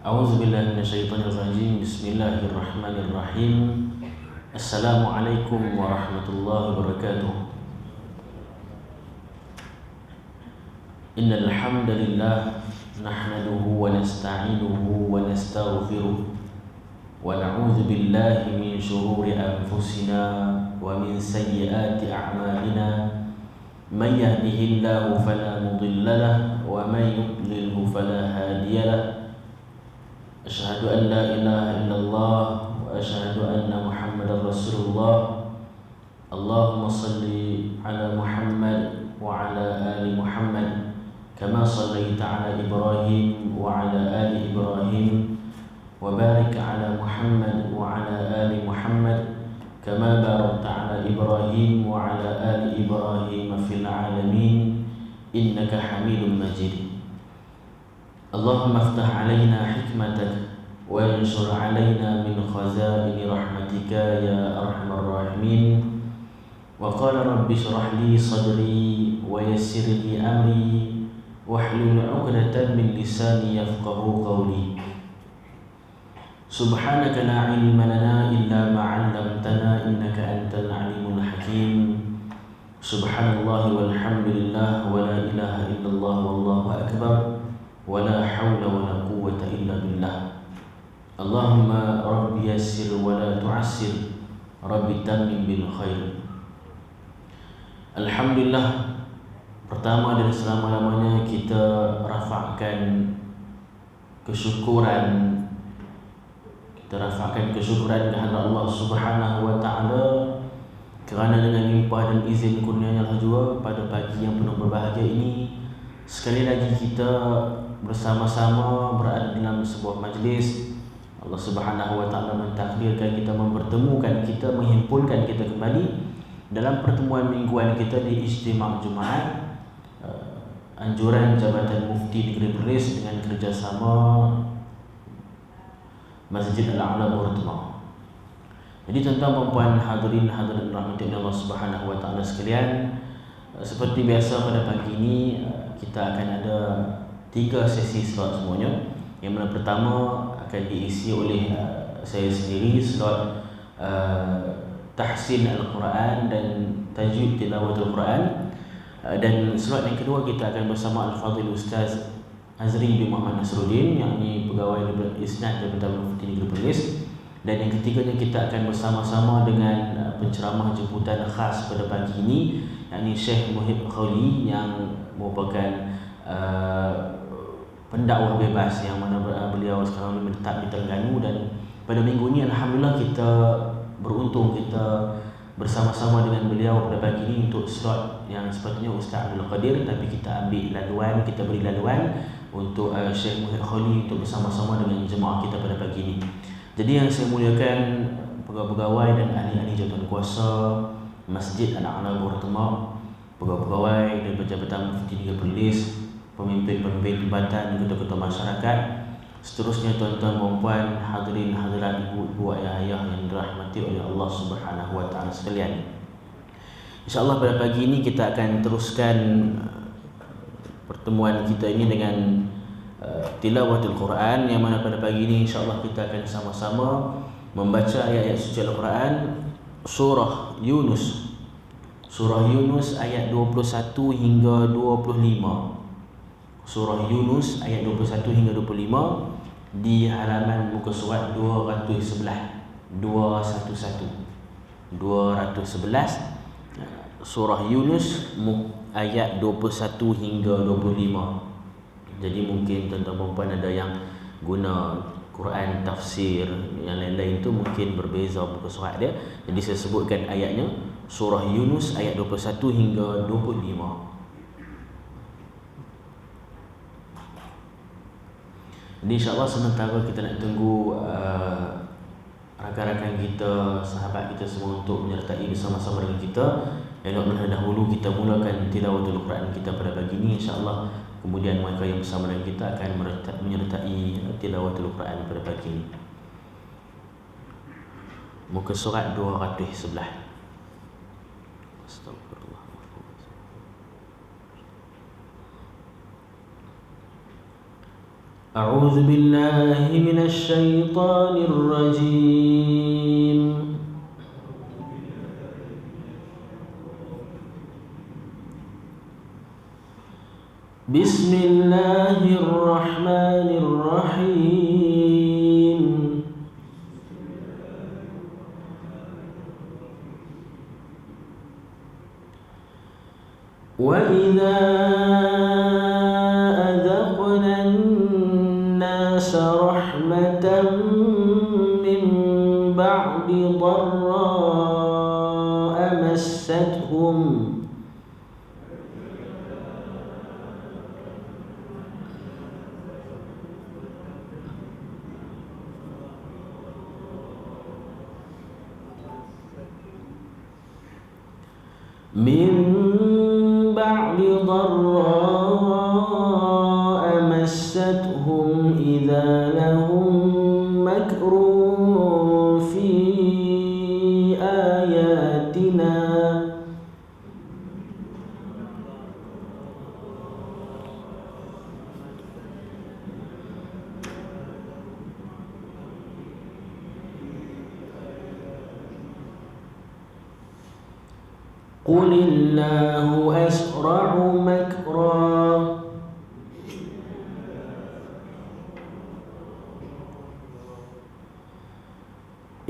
A'udzu billahi minasyaitonir rajim. Bismillahirrahmanirrahim. Assalamualaikum warahmatullahi wabarakatuh. Innal hamdalillah nahmaduhu wa nasta'inuhu wa nastaghfiruh wa na'udzu billahi min shururi anfusina wa min sayyiati a'malina. Man yahdihillahu fala mudilla lahu wa man yudlilhu fala hadiya lahu. Asyhadu an la ilaha illallah wa asyhadu anna Muhammadar Rasulullah. Allahumma salli ala Muhammad wa ala ali Muhammad kama sallaita ala Ibrahim wa ala ali Ibrahim wa barik ala Muhammad wa ala ali Muhammad kama barakta ala Ibrahim wa ala ali Ibrahim fil alamin innaka Hamidum Majid. Allahumma aftah alaina hikmatak wa ansur alaina min khazaini rahmatika ya arhamar rahimin. Wa qala rabbi shrah li sadri wa yassir li amri wahlul 'uqdatam min lisani yafqahu qawli. Subhanaka la ilma lana illa ma 'allamtana innaka antal alimul hakim. Subhanallah walhamdulillah wa la ilaha illallah wallahu akbar. Wala hawla wala quwwata illa billah. Allahumma rabbi yassir wa la tu'assir, rabbi tammim bil khair. Alhamdulillah, pertama dan selama-lamanya kita rafa'kan kesyukuran. Kita rafa'kan kesyukuran kepada Allah Subhanahu wa taala kerana dengan limpah dan izin kurnianya juga pada pagi yang penuh berbahagia ini sekali lagi kita bersama-sama berada dalam sebuah majlis. Allah Subhanahu wa taala mentakdirkan kita, mempertemukan kita, menghimpunkan kita kembali dalam pertemuan mingguan kita di Ijtima' Jumaat anjuran Jabatan Mufti Negeri Perlis dengan kerjasama Masjid Al-A'la Bortema. Jadi tuan-tuan puan hadirin hadirin rahmati Allah Subhanahu wa taala sekalian, seperti biasa pada pagi ini kita akan ada 3 sesi slot semuanya. Yang mana pertama akan diisi oleh saya sendiri, slot tahsin Al-Quran dan tajwid tilawatul Quran, dan slot yang kedua kita akan bersama Al-Fadhil Ustaz Azri bin Muhammad Nasruddin, yang ini pegawai isnad Jabatan Mufti Negeri Perlis. Dan yang ketiganya kita akan bersama-sama dengan penceramah jemputan khas pada pagi ini, yakni Syekh Muhib Khawli, yang merupakan pendakwah bebas yang mana beliau sekarang menetap di Terengganu. Dan pada minggu ini alhamdulillah kita beruntung kita bersama-sama dengan beliau pada pagi ini untuk slot yang sepatutnya Ustaz Abdul Qadir, tapi kita ambil laluan, kita beri laluan untuk Syekh Muhib Khawli untuk bersama-sama dengan jemaah kita pada pagi ini. Jadi yang saya muliakan pegawai-pegawai dan ahli-ahli jawatan kuasa Masjid Al-A'la Bortema, pegawai-pegawai dan Jabatan Mufti Negeri Perlis, pemimpin-pemimpin tempatan, ketua-ketua masyarakat, seterusnya tuan-tuan dan puan, hadirin hadirat, ibu-ibu, ayah-ayah yang dirahmati oleh Allah Subhanahu wa taala sekalian. InsyaAllah pada pagi ini kita akan teruskan pertemuan kita ini dengan tilawatul Quran, yang mana pada pagi ini insyaAllah kita akan sama-sama membaca ayat-ayat suci Al-Quran surah Yunus. Surah Yunus ayat 21 hingga 25. Surah Yunus ayat 21 hingga 25 di halaman muka surat 211. Surah Yunus ayat 21 hingga 25. Jadi mungkin tuan-tuan puan ada yang guna Quran tafsir yang lain-lain tu mungkin berbeza muka surat dia. Jadi saya sebutkan ayatnya, surah Yunus ayat 21 hingga 25. Jadi insyaAllah sementara kita nak tunggu rakan-rakan kita, sahabat kita semua untuk menyertai bersama-sama dengan kita, eloklah dahulu kita mulakan tilawatul Quran kita pada pagi ini insyaAllah. Kemudian mereka yang bersama dengan kita akan menyertai tilawatul Quran pada pagi ini. Muka surat 211. Astagfirullah. أعوذ بالله من الشيطان الرجيم. بسم الله الرحمن الرحيم. وإذا أذقنا الناس رحمة من بعد ضراء مستهم إذا لهم مكر في آياتنا قل الله أسرع مكرا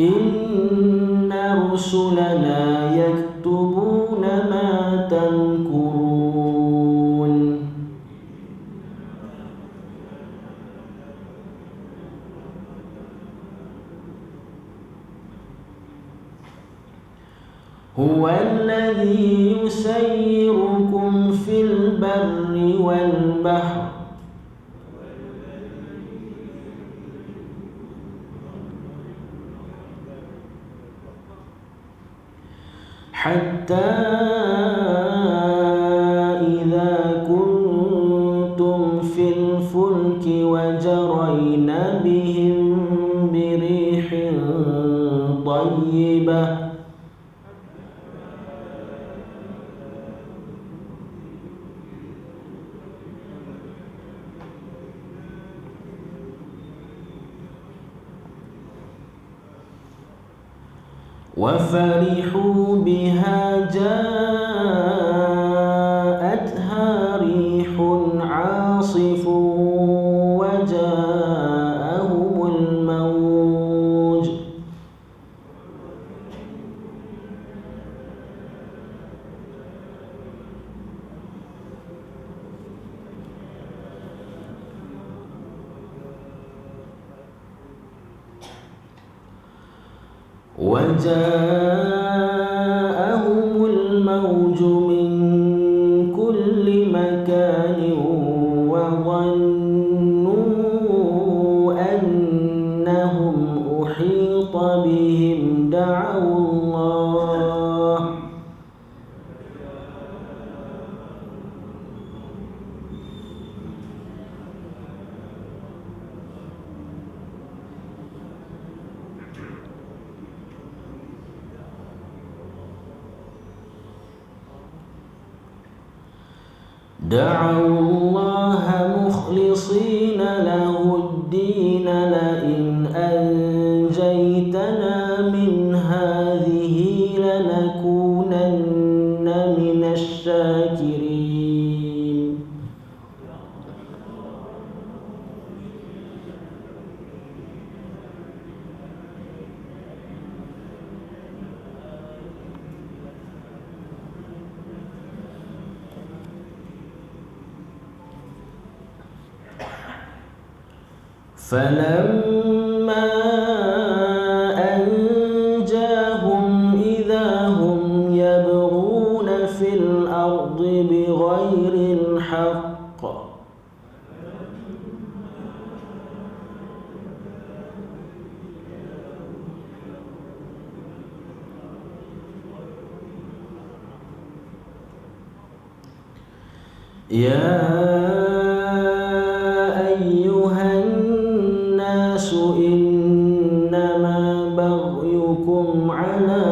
إن رسلنا يكتبون ما تمكرون هو الذي يسيركم في البر والبحر حتى إذا كنتم في الفلك وجرين بهم بريح طيبة وفرحوا بها جاءتها ريح عاصف وجاءهم الموج من كل مكان وظنوا أنهم أحيط بهم دعوا الله مخلصين له الدين لئن أنجيتنا من هذه لنكونن من الشاكرين فلما أنجاهم إذا هم يبغون في الأرض بغير الحق يا إنما بغيكم على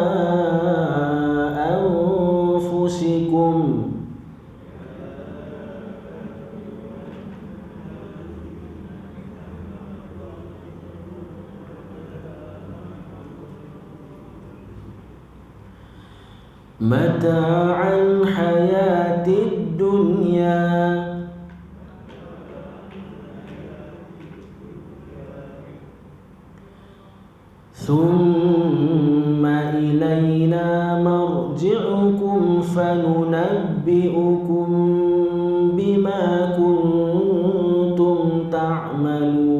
أنفسكم متاع الحياة الدنيا ثم إلينا مرجعكم فننبئكم بما كنتم تعملون.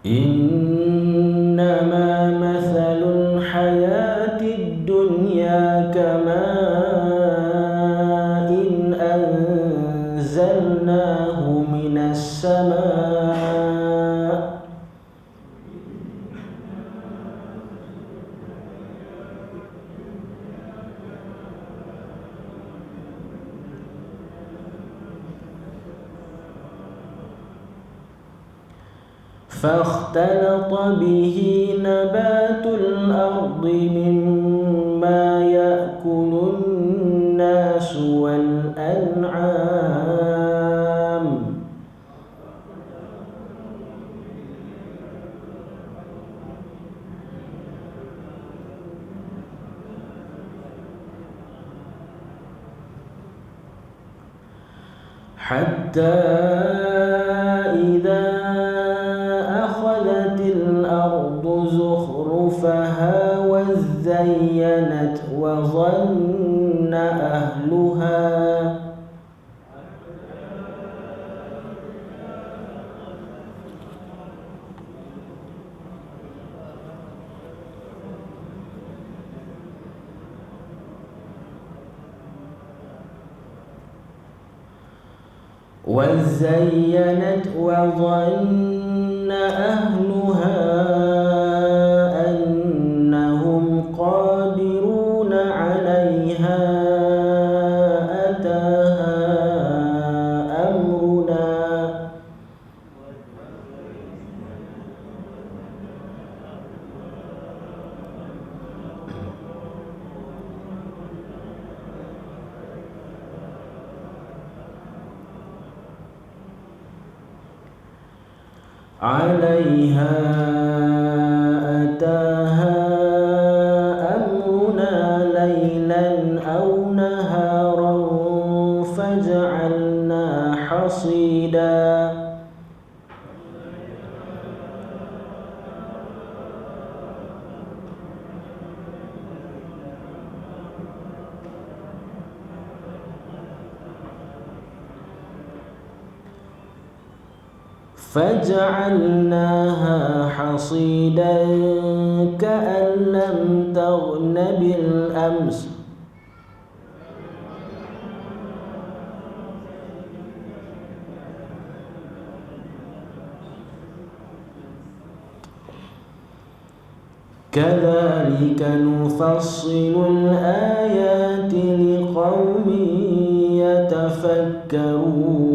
إنما مثل الحياة الدنيا كماء أنزلناه من السماء فاختلط به نبات الأرض مما يأكل الناس والأنعام حتى إذا أخذت الأرض زخرفها وزينت وظن أهلها أنهم قادرون عليها أتاها أمرنا ليلا أو نهارا فجعلنا حصيدا كأن لم تغن بالأمس كذلك نفصل الآيات لقوم يتفكرون.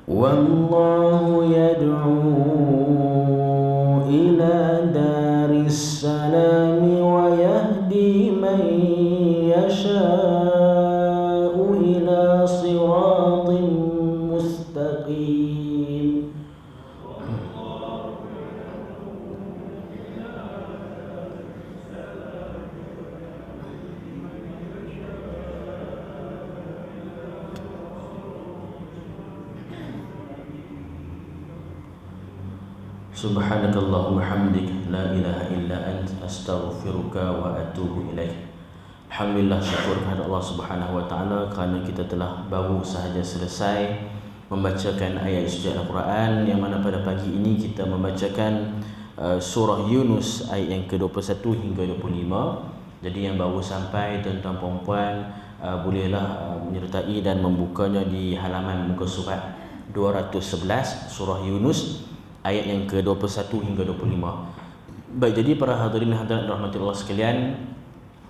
والله يدعو إلى دار السلام ويهدي من يشاء إلى صراط مستقيم. Subhanakallahumma hamdik la ilaha illa ant astaghfiruka wa atubu ilaih. Alhamdulillah, syukur kepada Allah Subhanahu wa taala kerana kita telah baru sahaja selesai membacakan ayat suci Al-Quran, yang mana pada pagi ini kita membacakan surah Yunus ayat yang ke-21 hingga 25. Jadi yang baru sampai, tuan-tuan puan-puan, bolehlah menyertai dan membukanya di halaman muka surat 211 surah Yunus ayat yang ke-21 hingga 25. Baik, jadi para hadirin hadirat rahmati Allah sekalian,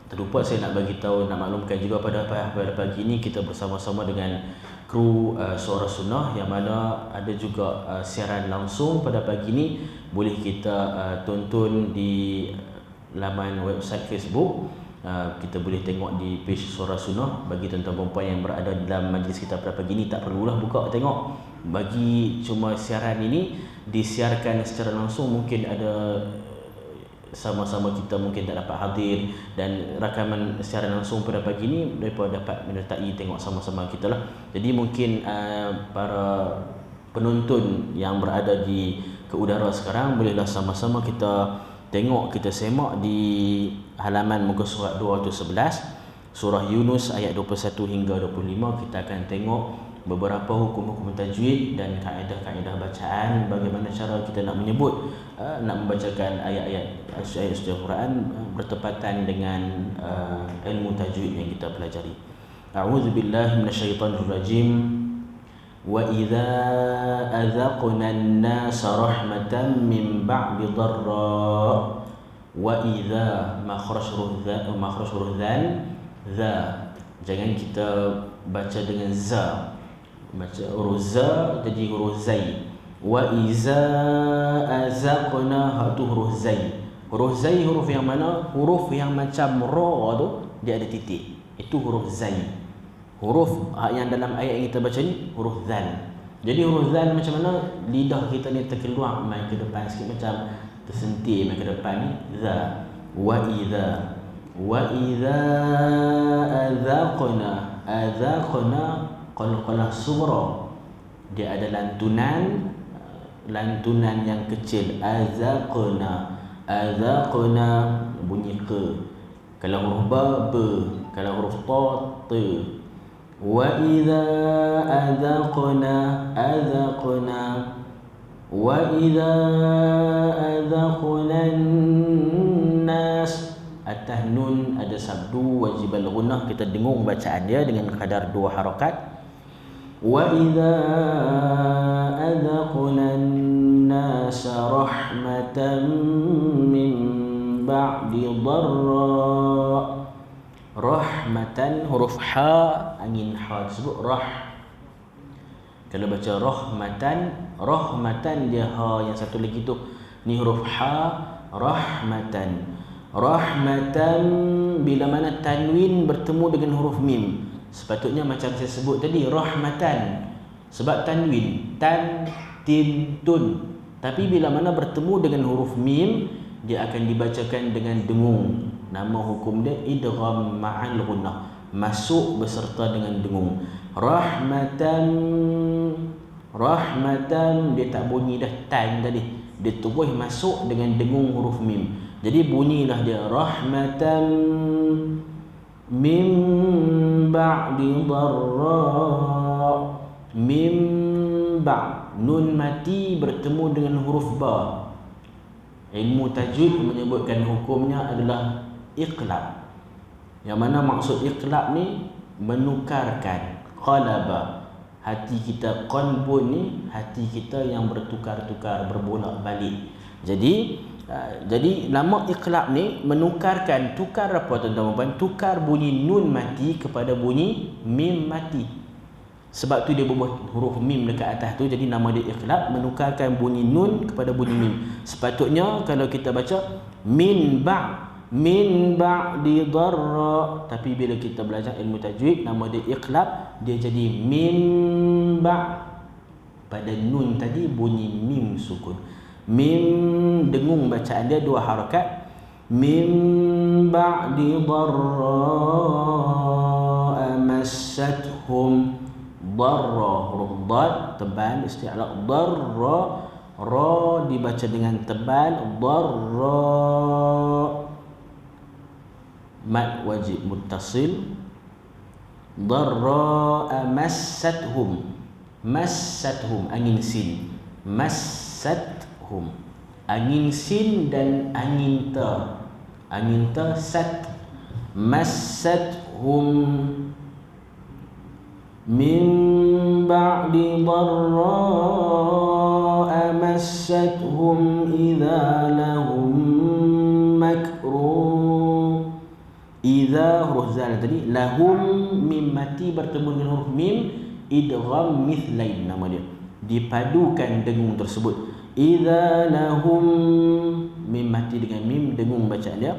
terlupa saya nak bagi tahu, nak maklumkan juga pada pagi ini kita bersama-sama dengan kru Suara Sunnah, yang mana ada juga siaran langsung pada pagi ni. Boleh kita tonton di laman website Facebook. Kita boleh tengok di page Suara Sunnah. Bagi tuan-tuan perempuan yang berada dalam majlis kita pada pagi ni, tak perlulah buka tengok. Bagi cuma siaran ini disiarkan secara langsung, mungkin ada sama-sama kita mungkin tak dapat hadir, dan rakaman siaran langsung pada pagi ni mereka dapat menyertai tengok sama-sama kita lah. Jadi mungkin para penonton yang berada di ke udara sekarang, bolehlah sama-sama kita tengok, kita semak di halaman muka surat 211 surah Yunus ayat 21 hingga 25. Kita akan tengok beberapa hukum-hukum tajwid dan kaedah-kaedah bacaan, bagaimana cara kita nak menyebut, nak membacakan ayat-ayat suci Al-Quran bertepatan dengan ilmu tajwid yang kita pelajari. A'udzubillahi minasyaitonirrajim. Wa idza adzaqna an-nasa rahmatan min ba'di dharra. Wa idza makhraj huruf za. Jangan kita baca dengan za, baca huruf za jadi huruf zai. Wa iza azaqna, itu huruf zai. Huruf zai huruf yang mana? Huruf yang macam ra tu dia ada titik, itu huruf zai. Huruf yang dalam ayat yang kita baca ni huruf zal. Jadi huruf zal macam mana? Lidah kita ni terkeluar main ke depan sikit, macam tersentil main ke depan ni, za. Wa iza azaqna qalqalah sughra, dia ada lantunan yang kecil. Azaqna bunyi ke. Kalau huruf ba, kalau huruf ta, ta. Wa idza azaqna wa idza azaqna nas. Atas nun ada sabdu wajib al-ghunnah, kita dengung bacaan dia dengan kadar 2 harakat. Wa idza adaqna an-nas rahmatan min ba'di dharra. Rahmatan huruf ha, angin ha disebut rah. Kalau baca rahmatan dia ha yang satu lagi tu, ni huruf ha, rahmatan. Rahmatan bila mana tanwin bertemu dengan huruf mim, sepatutnya macam saya sebut tadi, rahmatan. Sebab tanwin tan, tin, tun. Tapi bila mana bertemu dengan huruf mim, dia akan dibacakan dengan dengung. Nama hukum dia idgham ma'al ghunnah, masuk beserta dengan dengung. Rahmatan dia tak bunyi dah tan tadi, dia terus masuk dengan dengung huruf mim. Jadi bunyilah dia rahmatan min ba'di dharra. Mim ba', nun mati bertemu dengan huruf ba. Ilmu tajwid menyebutkan hukumnya adalah iqlab. Yang mana maksud iqlab ni menukarkan. Qalaba, hati kita, qalbun ni hati kita yang bertukar-tukar, berbolak-balik. Jadi nama iqlab ni menukarkan, tukar apa tuan-tuan? Tukar bunyi nun mati kepada bunyi mim mati. Sebab tu dia berbuat huruf mim dekat atas tu, jadi nama dia iqlab, menukarkan bunyi nun kepada bunyi mim. Sepatutnya kalau kita baca min ba'di dharra, tapi bila kita belajar ilmu tajwid, nama dia iqlab, dia jadi min ba'. Pada nun tadi bunyi mim sukun. Mim dengung bacaan dia 2 harakat. Min ba'di dharra massathum. Dharra huruf dad tebal isti'la, dharra ra dibaca dengan tebal, dharra mad wajib muttasil. Dharra massathum angin sin, massathum angin sin dan angin ta sat. Massathum min ba'di dharra massathum idza lahum makrun. Idza huruf zal tadi, lahum mim mati bertemu dengan huruf mim, idgham mithlain nama dia, dipadukan dengung tersebut. Idza lahum, mim mati dengan mim, dengung bacaan dia,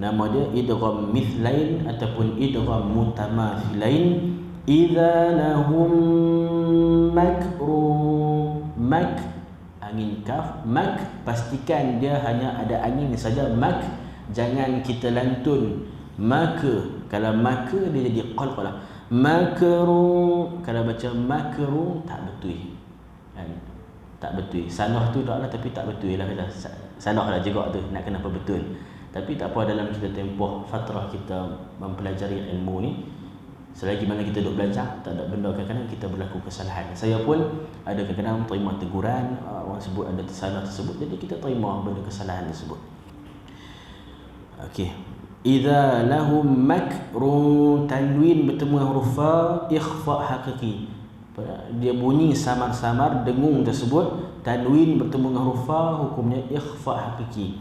nama dia idgham mithlain ataupun idgham mutamathilain. Idza lahum makru, mak angin kaf, mak pastikan dia hanya ada angin saja, mak, jangan kita lantun maka. Kalau maka dia jadi qalqalah. Makru, kalau baca makru tak betul kan? Tak betul. Salah tu tak lah, tapi tak betul lah kita. Salah lah juga tu, nak kenapa betul. Tapi tak apa, dalam kita tempoh fatrah kita mempelajari ilmu ni, selagi mana kita duduk belajar, tak ada benda kadang-kadang kita berlaku kesalahan. Saya pun ada kadang-kadang terima teguran, orang sebut ada salah tersebut, jadi kita terima benda kesalahan tersebut. Okey. Idza lahum makrun, tanwin bertemu huruf fa, ikhfa hakiki. Dia bunyi samar-samar dengung tersebut, tanwin bertemu dengan huruf fa, hukumnya ikhfa hakiki.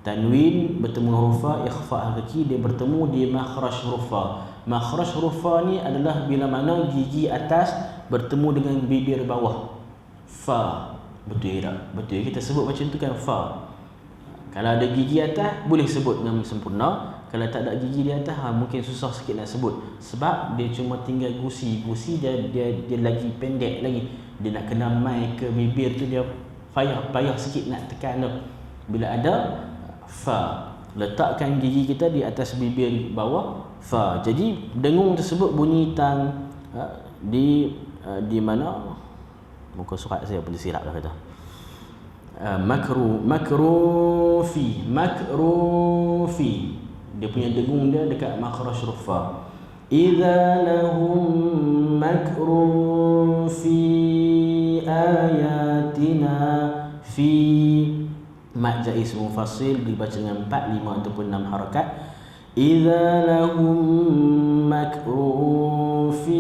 Tanwin bertemu huruf fa, ikhfa hakiki, dia bertemu di makhraj huruf fa. Makhraj huruf fa ni adalah bila mana gigi atas bertemu dengan bibir bawah. Fa. Betul tak? Betul kita sebut macam tu kan, fa. Kalau ada gigi atas boleh sebut dengan sempurna. Kalau tak ada gigi di atas, mungkin susah sikit nak sebut. Sebab dia cuma tinggal gusi. Gusi dia lagi pendek lagi. Dia nak kena mai ke bibir tu, dia payah sikit nak tekan tu. Bila ada fa, letakkan gigi kita di atas bibir bawah, fa. Jadi dengung tersebut bunyi tang di mana muka surat saya pun silap dah kata. Makrufi, makrufi, dia punya dengung dia dekat makhraj huruf fa. Idza lahum makrun fi ayatina, fi mat jaiz mufassil dibaca dengan 4, 5 ataupun 6 harakat. Idza lahum makrun fi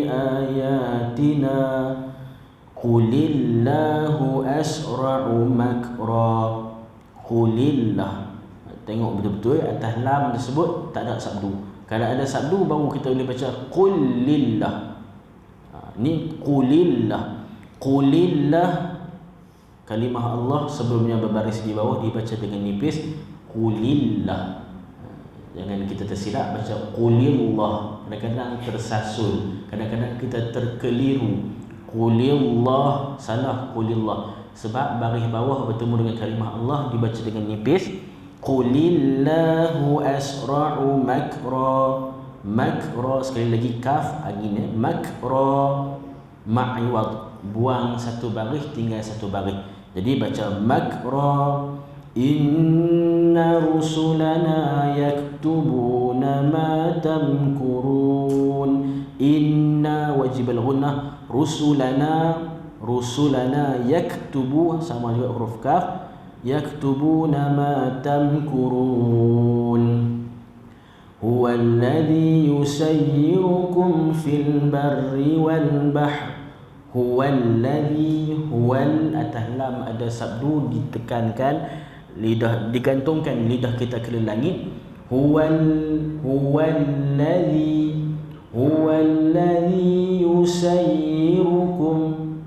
ayatina qulillahu asra'u makra. Qulillah, tengok betul-betul atas lam tersebut tak ada sabdu. Kalau ada sabdu baru kita boleh baca qulillah. Ni qulillah. Qulillah, kalimah Allah sebelumnya berbaris di bawah dibaca dengan nipis, qulillah. Jangan kita tersilap baca qulillah. Kadang-kadang tersasul, kadang-kadang kita terkeliru. Qulillah, salah qulillah. Sebab baris bawah bertemu dengan kalimah Allah dibaca dengan nipis. Qulillahu asra'u makra. Makra, sekali lagi kaf angin, makra ma'iwad, buang satu baris tinggal satu baris. Jadi baca makra. Inna rusulana yaktubuna ma tamkurun. Inna wajib al-ghunnah, rusulana, rusulana yaktubu sama juga huruf kaf, yaktubuna ma tamkurun. Huwa alladhi yusayyirukum fil barri wal bahr. Huwa alladhi, huwal atas lam ada sabdu ditekankan, lidah digantungkan lidah kita ke langit. Huwallazi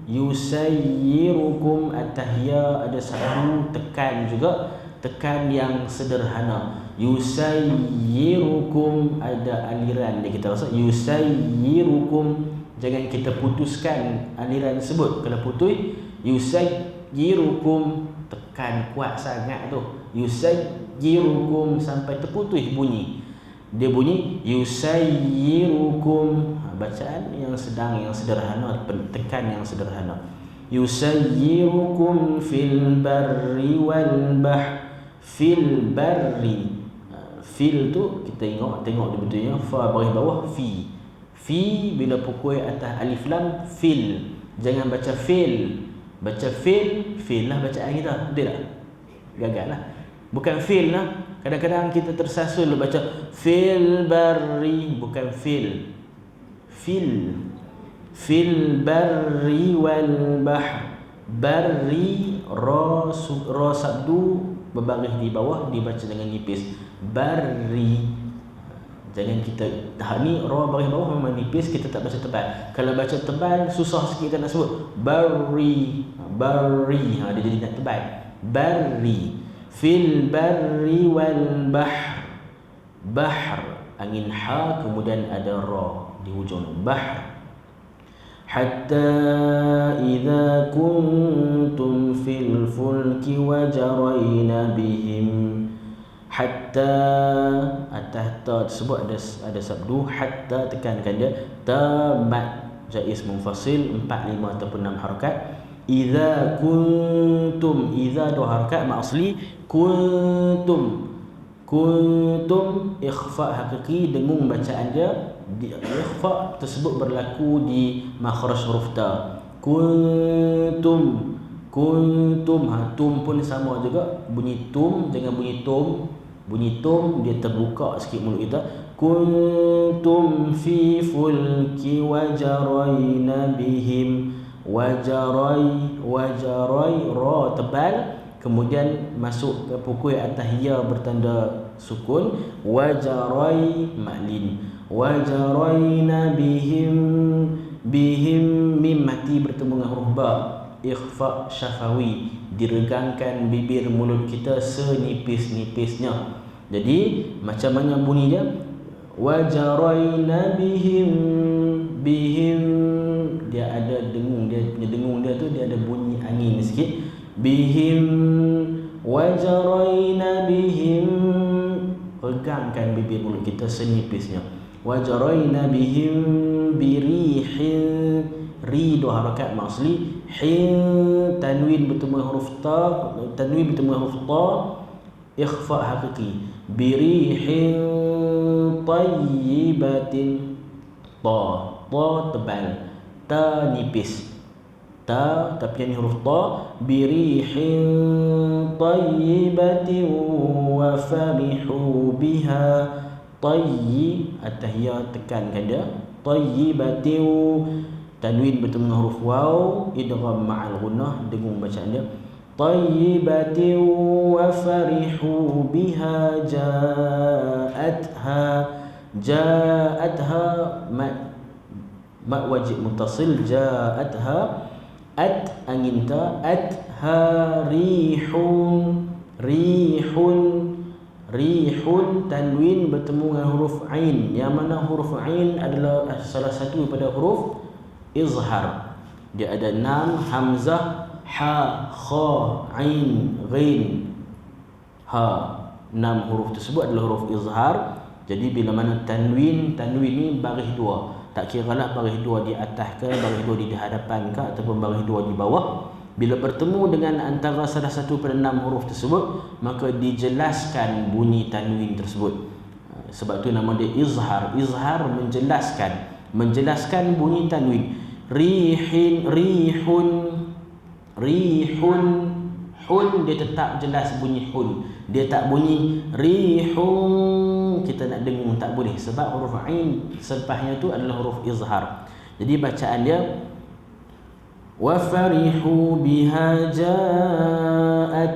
yusayyirukum atas ya ada sabdu tekan juga, tekan yang sederhana. Yusayyirukum ada aliran dia, kita rasa yusayyirukum, jangan kita putuskan aliran tersebut. Kalau putus, yusayyirukum tekan kuat sangat tu, yusayyirukum sampai terputus bunyi. Dia bunyi yusayyirukum, bacaan yang sedang, yang sederhana, tekan yang sederhana. Yusayyirukum fil barri wal bahr. Fil barri, fil tu kita tengok dia betulnya fa baris bawah fi. Fi bila pukul atas alif lam, fil. Jangan baca fil, baca fil, fil lah bacaan kita, betul tak? Gagal lah, bukan fil lah. Kadang-kadang kita tersasul baca fil barri, bukan fil. Fil, fil barri wal bahr. Barri, ra sabdu berbaris di bawah dibaca dengan nipis. Barri, Jangan kita ni ra baris bawah memang nipis, kita tak baca tebal. Kalau baca tebal susah sikit kita nak sebut. Barri, barri. Dia jadi nak tebal. Barri. Fil barri wal bahr. Bahr, angin ha kemudian ada ra di hujung. Bahr. Hatta idza kuntum fil fulki wajarayna bihim. Hatta atas ta tersebut ada sabdu hatta, tekankan dia ta mad jaiz munfasil 4 5 ataupun 6 harakat. Idza kuntum, idza dua harakat mak asli. Kuntum, kuntum ikhfa hakiki, dengung bacaan dia. Ikhfa tersebut berlaku di makhraj huruf ta. Kuntum, kuntum, tum pun sama juga, bunyi tum, jangan bunyi tum. Bunyi tum dia terbuka sikit mulut kita. Kuntum fi fulki wajarayna bihim. Wajaray, wajaray, ra tebal, kemudian masuk ke pukul atas ya bertanda sukun. Wajaray maklin. Wajarayna bihim. Bihim mim mati bertemu dengan huruf ba. Ikhfa syafawi, diregangkan bibir mulut kita senipis-nipisnya. Jadi macam mana bunyinya? Wajarayna bihim. Bihim dia ada dengung, dia punya dengung dia tu dia ada bunyi angin sikit. Bihim wajarayna bihim, regangkan bibir mulut kita senipisnya. Wajarayna bihim birihin. Ri dua harakat asli. Hin tanwin bertemu huruf ta, tanwin bertemu huruf ta, ikhfa hakiki. Birihin tayyibatin. Ta, ta tebal, ta nipis. Ta tapi yang huruf ta. Birihin tayyibatin wa farihu biha. Tayyi atahiyya, tekankan dia. Tayyibatin, tanwin bertemu dengan huruf waw, idgham ma'al gunnah, dengung bacaan dia. Tayyibatin wa farihu biha ja'atha. Ja'atha mak wajib muttasil. Ja'atha at angin ta. Atha rihun. Rihun, rihun tanwin bertemu dengan huruf ain, yang mana huruf ain adalah salah satu daripada huruf izhar. Dia ada 6 hamzah, ha, kha, ain, ghain, ha. 6 huruf tersebut adalah huruf izhar. Jadi bila mana tanwin, tanwin ni baris 2. Tak kira lah baris 2 di atas ke, baris 2 di hadapan ke, ataupun baris 2 di bawah. Bila bertemu dengan antara salah satu pada 6 huruf tersebut, maka dijelaskan bunyi tanwin tersebut. Sebab tu nama dia izhar. Izhar menjelaskan, menjelaskan bunyi tanwin. Rihin, rihun, rihun, hun dia tetap jelas bunyi hun. Dia tak bunyi rihun, kita nak dengung tak boleh, sebab huruf ain selepasnya tu adalah huruf izhar. Jadi bacaan dia wa farihu biha ja'atha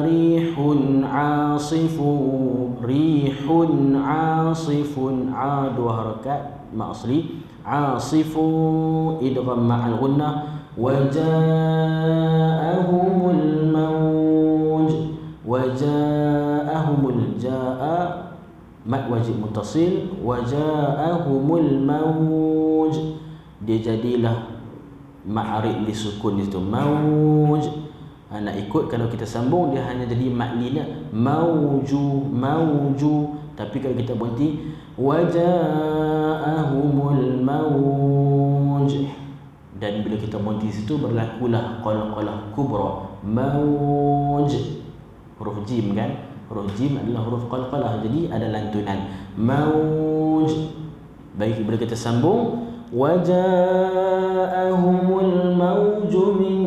rihun 'asifun. Rihun 'asifun, a dua harakat mak asli. 'Asifu idgham ma'al gunnah. Wa ja'ahumul mawj. Wa ja'ahumul ja'a mat wajib muttasil. Wa ja'ahumul mawj, dia jadilah ma'arid li sukun di situ. Mawj, nak ikut kalau kita sambung dia hanya jadi maklina mawju, mawju. Tapi kalau kita berhenti waja'ahumul mawj, dan bila kita berhenti situ berlakulah qalqalah kubra. Mawj, huruf jim kan, huruf jim adalah huruf qalqalah, jadi ada lantunan. Mawj. Baik, bila kita sambung waja'ahumul mawju min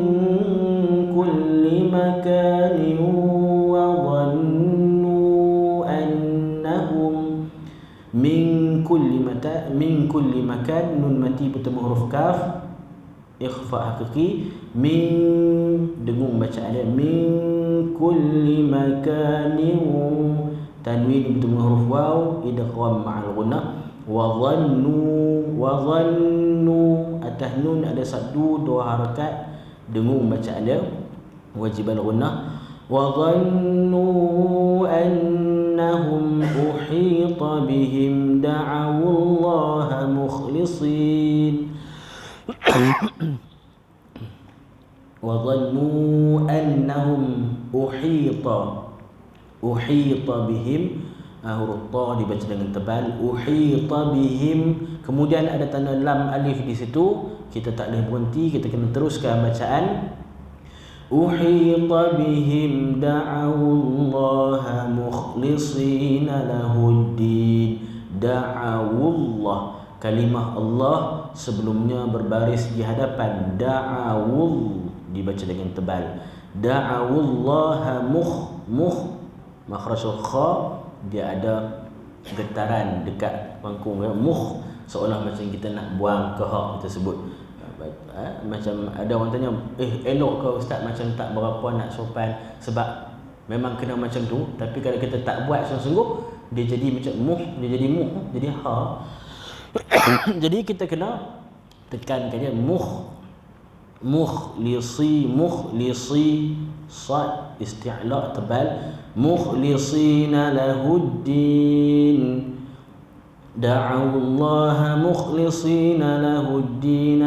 kulli makanin wa dhannu annahum min kulli makan, nun mati bertemu huruf kaf, ikhfa hakiki. Min dengung bacaan dia. Min kulli makanin, tanwin bertemu huruf waw, idgham ma'al gunnah. Wa dhannu atas nun ada sabdu 2 harakat, dengung bacaan dia, wajib al-gunnah. Wa dhannu annahum uhita bihim da'awu Allah mukhlisin. Wa dhannu annahum uhita bihim, huruf ta dibaca dengan tebal, uhita bihim. Kemudian ada tanda lam alif di situ, kita tak boleh berhenti, kita kena teruskan bacaan. Uhita bihim da'awullaha mukhlisina lahuddin. Da'awullah, kalimah Allah sebelumnya berbaris di hadapan, da'awul dibaca dengan tebal. Da'awullaha makhraj kha dia ada getaran dekat pangkung seolah macam kita nak buang ke ha kita sebut. Macam ada orang tanya, elok ke ustaz macam tak berapa nak sopan, sebab memang kena macam tu, tapi kalau kita tak buat sungguh-sungguh dia jadi macam dia jadi ha. Jadi kita kena tekankan dia mukhlisi sad isti'la tebal, mukhlisina lahuddin. Da'awullaha mukhlisina lahuddin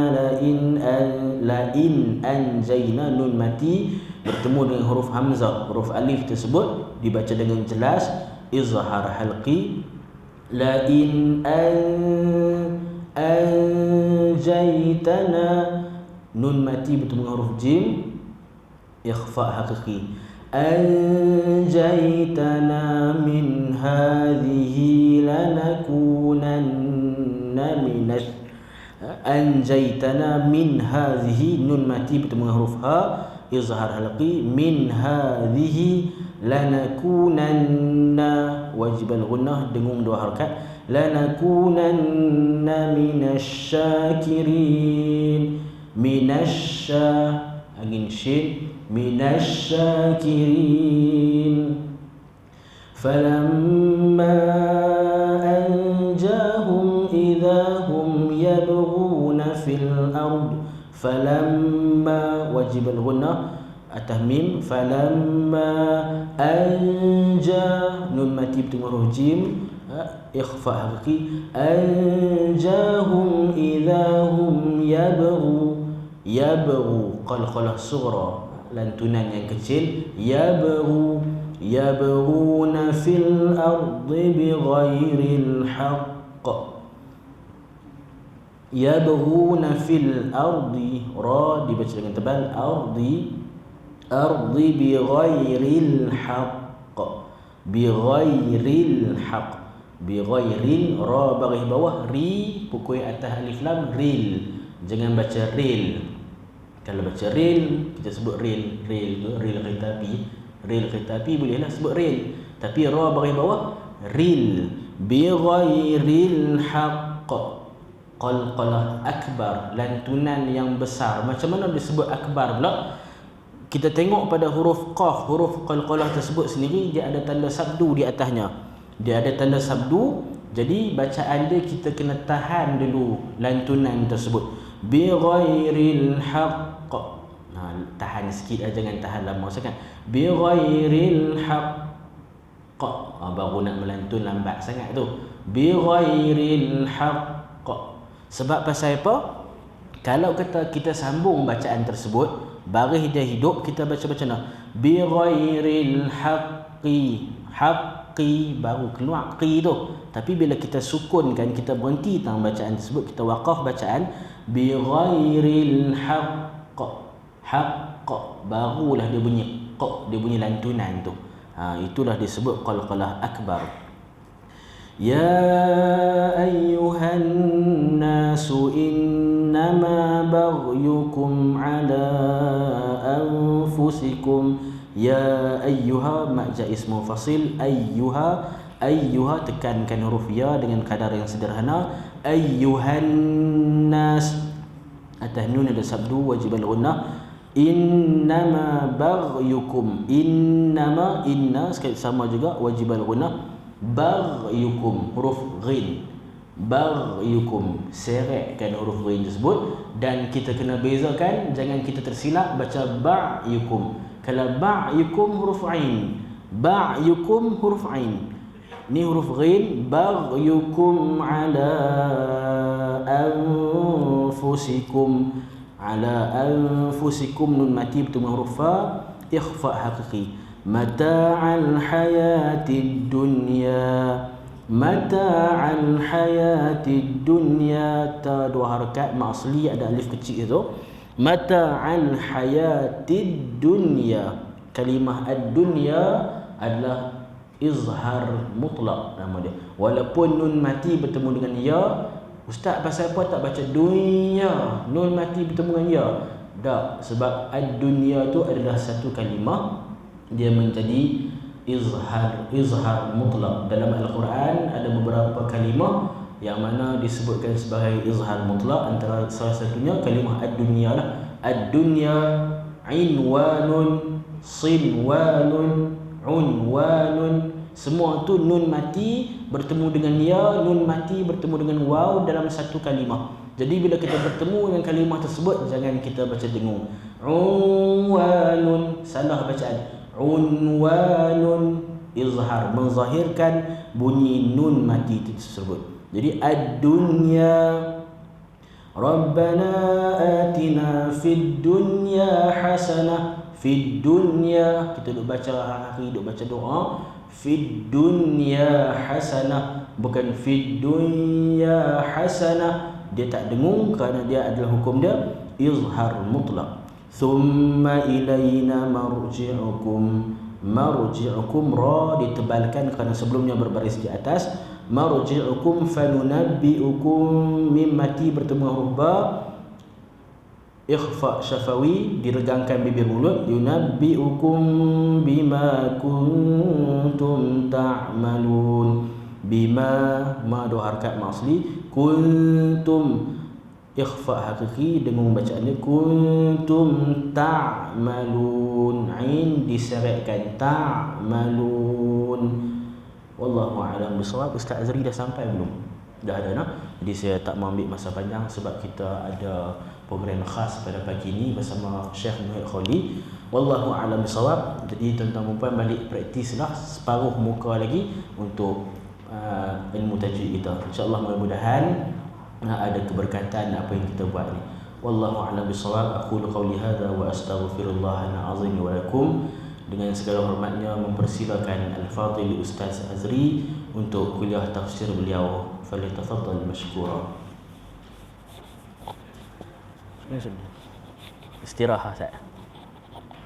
la'in anjayna, nun mati bertemu dengan huruf hamzah, huruf alif tersebut dibaca dengan jelas, izhar halqi. La'in anjaytana, nun mati bertemu dengan huruf jim, ikhfa haqiqi. Anjaytana min hadhihi lanakunanna minash. Anjaytana min hadhihi, nun mati bertemu dengan huruf ha, izhar halqi. Min hadhihi lanakunanna, wajib al-gunnah, dengung 2 harakat. Lanakunanna minasy syakirin. Minasy angin syin, minasy syakirin. Falamma anjahum idza hum yabghuna fil ard. Falamma wajib al-gunnah atas mim. Falamma anja, nun mati bertemu huruf jim, ikhfa haqiqi. Anjahum idza hum yabghu qalqalah sughra, lantunan yang kecil. Yabghuna fil ardi bighairil haqq. Yabghuna fil ardi, ra dibaca dengan tebal, ardi bighairil haqq. Bighairil haqq, bighairil, ra baris bawah, ri pukul atas alif lam, ril, jangan baca ril. Kalau baca ril, kita sebut ril kereta api. Ril kereta api bolehlah sebut ril, tapi ra baris bawah, ril. Bi ghairil haqq, qalqalah akbar, lantunan yang besar. Macam mana disebut akbar pula? Kita tengok pada huruf qaf, huruf qalqalah tersebut sendiri dia ada tanda sabdu di atasnya. Dia ada tanda sabdu, jadi bacaan dia kita kena tahan dulu lantunan tersebut. Bi ghairil haqq, tahan sikit, jangan tahan lama sangat. Bi ghairil haqq, baru nak melantun lambat sangat tu. Bi ghairil haqq. Sebab pasal apa? Kalau kita sambung bacaan tersebut, baris dia hidup, kita baca macam mana? Bi ghairil haqqi, haqqi baru keluar qi tu. Tapi bila kita sukunkan, kita berhenti tang bacaan tersebut, kita waqaf bacaan bi ghairil haqq, haqq, barulah dia bunyi q, dia bunyi lantunan tu. Itulah disebut qalqalah akbar. Ya ayyuhan nasu innama baghyukum ala anfusikum. Ya ayyuha, makja ismu fasil, ayyuha, ayyuha tekankan huruf ya dengan kadar yang sederhana. Ayyuhan nas, atas nun ada sabdu, wajib al-gunnah. Innama baghyukum. Innama, inna sekali sama juga wajib al-ghunnah. Baghyukum huruf ghin. Baghyukum, seretkan huruf ghin tersebut, dan kita kena bezakan, jangan kita tersilap baca ba'yukum. Kalau ba'yukum huruf ain, ba'yukum huruf ain. Ni huruf ghin. Baghyukum ala anfusikum. Ala anfusikum, nun mati bertemu huruf fa, ikhfa haqiqi. Mata'al hayatid dunya. Mata'al hayatid dunya, ta dua harakat, mak asli ada alif kecil itu. Mata'al hayatid dunya. Kalimah ad-dunya adalah izhar mutlak nama dia. Walaupun nun mati bertemu dengan ya, ustaz pasal apa tak baca dunya, nun mati bertemu dengan ya? Tak, sebab ad-dunya tu adalah satu kalimah, dia menjadi izhar mutlak. Dalam Al-Quran ada beberapa kalimah yang mana disebutkan sebagai izhar mutlak. Antara salah satunya kalimah ad-dunya lah. Ad-dunya inwanun, sinwanun, unwanun. Semua tu nun mati bertemu dengan ya, nun mati bertemu dengan waw dalam satu kalimah. Jadi bila kita bertemu dengan kalimah tersebut, jangan kita baca dengung. Unwanun, salah bacaan. Unwanun, izhar, menzahirkan bunyi nun mati tersebut. Jadi ad-dunya. Rabbana atina fid dunya hasanah. Fid dunya, kita duk baca hari, duk baca doa. Fid dunya hasanah, bukan fid dunya hasanah. Dia tak dengung kerana dia adalah hukum dia izhar mutlak. Thumma ilayna marji'ukum. Marji'ukum, ra ditebalkan kerana sebelumnya berbaris di atas. Marji'ukum fanunabbi'ukum, mim mati bertemu huruf ba, ikhfa syafawi, diregangkan bibir mulut. Yunabbi'ukum bima kuntum ta'malun. Bima, ma dua harakat ma asli. Kuntum, ikhfa haqiqi dengan bacaan dia. Kuntum ta'malun, ain diseretkan, ta'malun. Wallahu a'lam bishawab. Ustaz Azri dah sampai belum? Dah ada nak? Jadi saya tak mau ambil masa panjang sebab kita ada program khas pada pagi ini bersama Syekh Muhammad Khali. Wallahu a'lam bishawab. Jadi tuan-tuan dan puan balik praktislah separuh muka lagi untuk ilmu tajwid kita. InsyaAllah mudah-mudahan ada keberkatan apa yang kita buat ni. Wallahu a'lam bishawab. Aqulu qawli hadza wa astaghfirullahal azim wa lakum. Dengan segala hormatnya mempersilakan Al-Fadhil Ustaz Azri untuk kuliah tafsir beliau. Falyatafaddal mashkura. Istirahat saya.